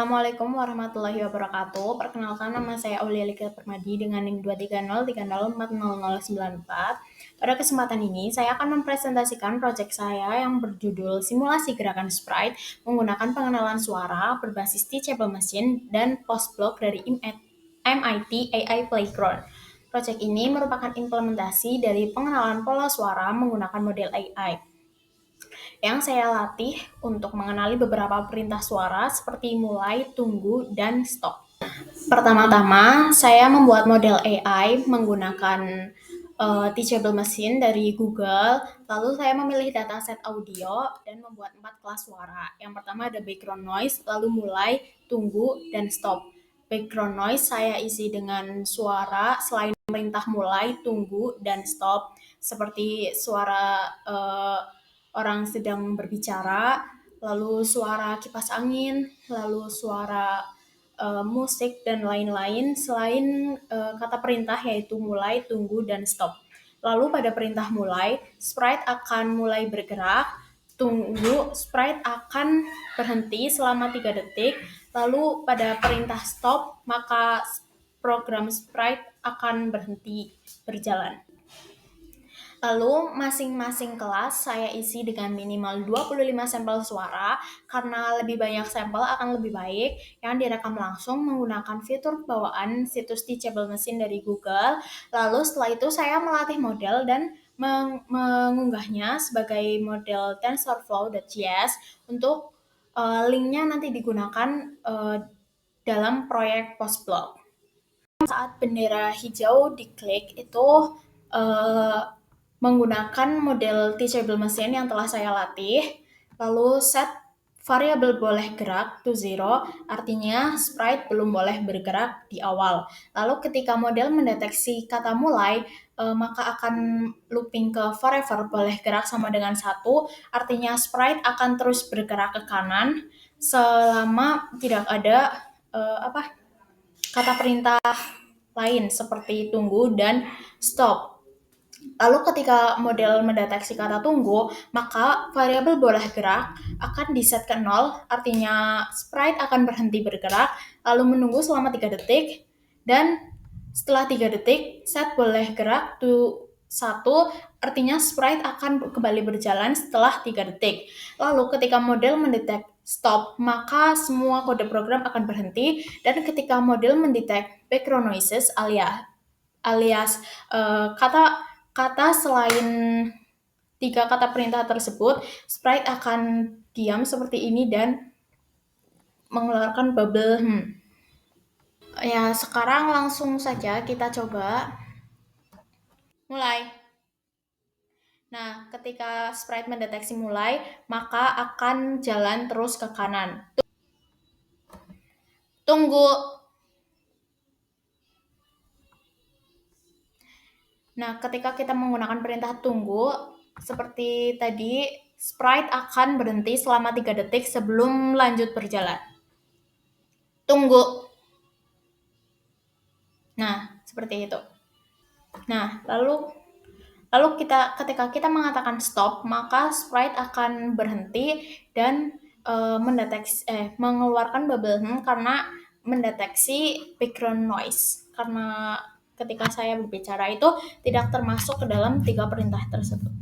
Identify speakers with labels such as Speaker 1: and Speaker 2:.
Speaker 1: Assalamualaikum warahmatullahi wabarakatuh. Perkenalkan, nama saya Aulia Lika Permadi dengan NIM 230304094. Pada kesempatan ini, saya akan mempresentasikan proyek saya yang berjudul Simulasi Gerakan Sprite menggunakan pengenalan suara berbasis Teachable Machine dan Postblock dari MIT AI Playground. Proyek ini merupakan implementasi dari pengenalan pola suara menggunakan model AI yang saya latih untuk mengenali beberapa perintah suara seperti mulai, tunggu, dan stop. Pertama-tama, saya membuat model AI menggunakan Teachable Machine dari Google. Lalu saya memilih dataset audio dan membuat 4 kelas suara. Yang pertama ada background noise, lalu mulai, tunggu, dan stop. Background noise saya isi dengan suara selain perintah mulai, tunggu, dan stop. Seperti suara orang sedang berbicara, lalu suara kipas angin, lalu suara musik, dan lain-lain selain kata perintah yaitu mulai, tunggu, dan stop. Lalu pada perintah mulai, sprite akan mulai bergerak, tunggu, sprite akan berhenti selama 3 detik, lalu pada perintah stop, maka program sprite akan berhenti berjalan. Lalu masing-masing kelas saya isi dengan minimal 25 sampel suara karena lebih banyak sampel akan lebih baik yang direkam langsung menggunakan fitur bawaan situs Teachable Machine dari Google. Lalu setelah itu saya melatih model dan mengunggahnya sebagai model TensorFlow.js untuk linknya nanti digunakan dalam proyek Postblock. Saat bendera hijau diklik itu menggunakan model Teachable Machine yang telah saya latih, lalu set variabel boleh gerak to zero, artinya sprite belum boleh bergerak di awal. Lalu ketika model mendeteksi kata mulai, maka akan looping ke forever boleh gerak sama dengan 1, artinya sprite akan terus bergerak ke kanan selama tidak ada kata perintah lain seperti tunggu dan stop. Lalu ketika model mendeteksi kata tunggu, maka variabel boleh gerak akan diset ke 0, artinya sprite akan berhenti bergerak, lalu menunggu selama 3 detik, dan setelah 3 detik, set boleh gerak to 1, artinya sprite akan kembali berjalan setelah 3 detik. Lalu ketika model mendetek stop, maka semua kode program akan berhenti, dan ketika model mendetek background noises alias kata selain 3 kata perintah tersebut, sprite akan diam seperti ini dan mengeluarkan bubble. Ya, sekarang langsung saja kita coba. Mulai. Nah, ketika sprite mendeteksi mulai, maka akan jalan terus ke kanan. Tunggu. Nah, ketika kita menggunakan perintah tunggu, seperti tadi, sprite akan berhenti selama 3 detik sebelum lanjut berjalan. Tunggu. Nah, seperti itu. Nah, lalu ketika kita mengatakan stop, maka sprite akan berhenti dan mengeluarkan bubble karena mendeteksi background noise. Karena ketika saya berbicara itu tidak termasuk ke dalam 3 perintah tersebut.